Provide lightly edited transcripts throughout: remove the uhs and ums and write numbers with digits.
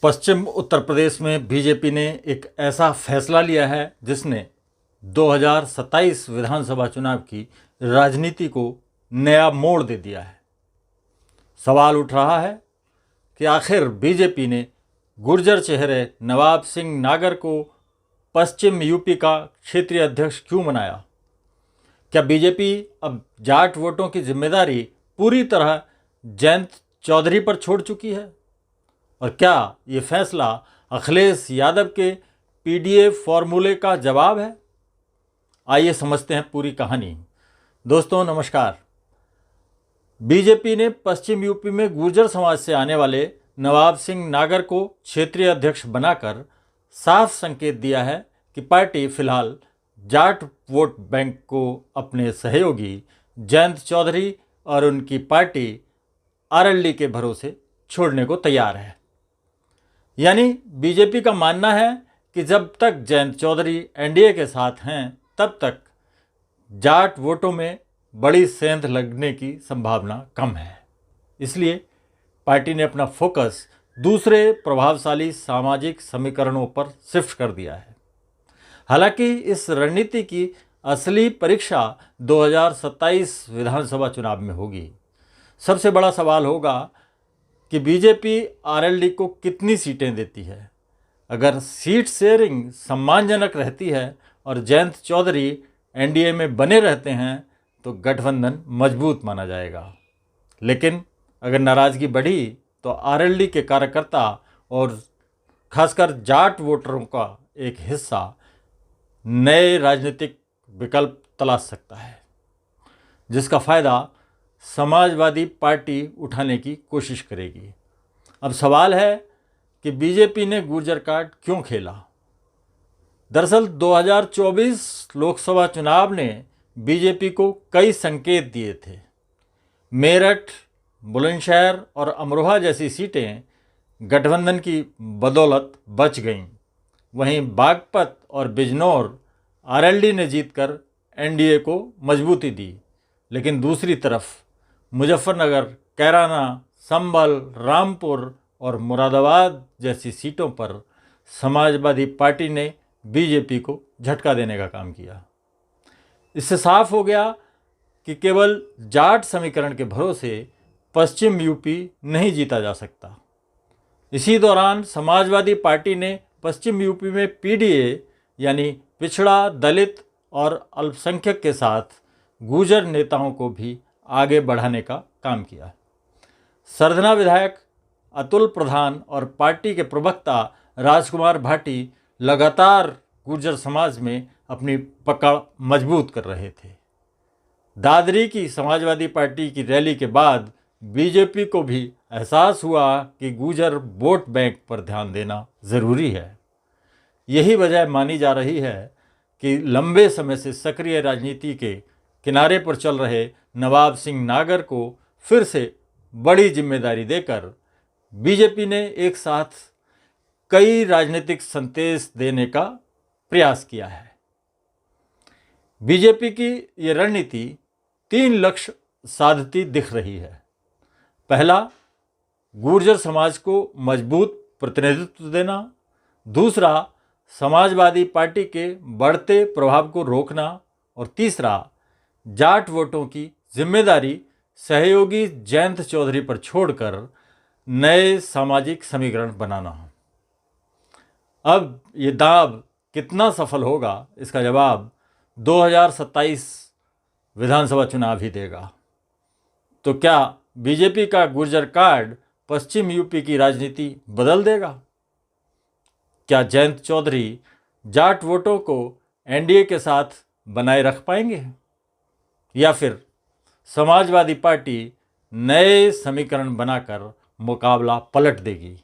पश्चिम उत्तर प्रदेश में बीजेपी ने एक ऐसा फैसला लिया है जिसने 2027 विधानसभा चुनाव की राजनीति को नया मोड़ दे दिया है। सवाल उठ रहा है कि आखिर बीजेपी ने गुर्जर चेहरे नवाब सिंह नागर को पश्चिम यूपी का क्षेत्रीय अध्यक्ष क्यों बनाया? क्या बीजेपी अब जाट वोटों की जिम्मेदारी पूरी तरह जयंत चौधरी पर छोड़ चुकी है? और क्या ये फैसला अखिलेश यादव के पीडीए फॉर्मूले का जवाब है? आइए समझते हैं पूरी कहानी। दोस्तों नमस्कार। बीजेपी ने पश्चिम यूपी में गुर्जर समाज से आने वाले नवाब सिंह नागर को क्षेत्रीय अध्यक्ष बनाकर साफ संकेत दिया है कि पार्टी फिलहाल जाट वोट बैंक को अपने सहयोगी जयंत चौधरी और उनकी पार्टी आरएलडी के भरोसे छोड़ने को तैयार है। यानी बीजेपी का मानना है कि जब तक जयंत चौधरी एनडीए के साथ हैं तब तक जाट वोटों में बड़ी सेंध लगने की संभावना कम है। इसलिए पार्टी ने अपना फोकस दूसरे प्रभावशाली सामाजिक समीकरणों पर शिफ्ट कर दिया है। हालांकि इस रणनीति की असली परीक्षा 2027 विधानसभा चुनाव में होगी। सबसे बड़ा सवाल होगा कि बीजेपी आरएलडी को कितनी सीटें देती है। अगर सीट शेयरिंग सम्मानजनक रहती है और जयंत चौधरी एनडीए में बने रहते हैं तो गठबंधन मजबूत माना जाएगा। लेकिन अगर नाराज़गी बढ़ी तो आरएलडी के कार्यकर्ता और खासकर जाट वोटरों का एक हिस्सा नए राजनीतिक विकल्प तलाश सकता है, जिसका फ़ायदा समाजवादी पार्टी उठाने की कोशिश करेगी। अब सवाल है कि बीजेपी ने गुर्जर कार्ड क्यों खेला? दरअसल 2024 लोकसभा चुनाव ने बीजेपी को कई संकेत दिए थे। मेरठ, बुलंदशहर और अमरोहा जैसी सीटें गठबंधन की बदौलत बच गईं। वहीं बागपत और बिजनौर आरएलडी ने जीतकर एनडीए को मजबूती दी। लेकिन दूसरी तरफ मुजफ्फरनगर, कैराना, संभल, रामपुर और मुरादाबाद जैसी सीटों पर समाजवादी पार्टी ने बीजेपी को झटका देने का काम किया। इससे साफ हो गया कि केवल जाट समीकरण के भरोसे पश्चिम यूपी नहीं जीता जा सकता। इसी दौरान समाजवादी पार्टी ने पश्चिम यूपी में पीडीए यानी पिछड़ा, दलित और अल्पसंख्यक के साथ गुर्जर नेताओं को भी आगे बढ़ाने का काम किया। सरधना विधायक अतुल प्रधान और पार्टी के प्रवक्ता राजकुमार भाटी लगातार गुर्जर समाज में अपनी पकड़ मजबूत कर रहे थे। दादरी की समाजवादी पार्टी की रैली के बाद बीजेपी को भी एहसास हुआ कि गुर्जर वोट बैंक पर ध्यान देना ज़रूरी है। यही वजह मानी जा रही है कि लंबे समय से सक्रिय राजनीति के किनारे पर चल रहे नवाब सिंह नागर को फिर से बड़ी जिम्मेदारी देकर बीजेपी ने एक साथ कई राजनीतिक संदेश देने का प्रयास किया है। बीजेपी की ये रणनीति 3 लक्ष्य साधती दिख रही है। पहला, गुर्जर समाज को मजबूत प्रतिनिधित्व देना। दूसरा, समाजवादी पार्टी के बढ़ते प्रभाव को रोकना। और तीसरा, जाट वोटों की जिम्मेदारी सहयोगी जयंत चौधरी पर छोड़कर नए सामाजिक समीकरण बनाना। अब ये दांव कितना सफल होगा, इसका जवाब 2027 विधानसभा चुनाव ही देगा। तो क्या बीजेपी का गुर्जर कार्ड पश्चिम यूपी की राजनीति बदल देगा? क्या जयंत चौधरी जाट वोटों को एनडीए के साथ बनाए रख पाएंगे या फिर समाजवादी पार्टी नए समीकरण बनाकर मुकाबला पलट देगी?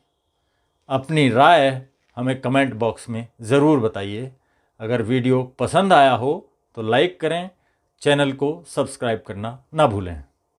अपनी राय हमें कमेंट बॉक्स में ज़रूर बताइए। अगर वीडियो पसंद आया हो तो लाइक करें, चैनल को सब्सक्राइब करना ना भूलें।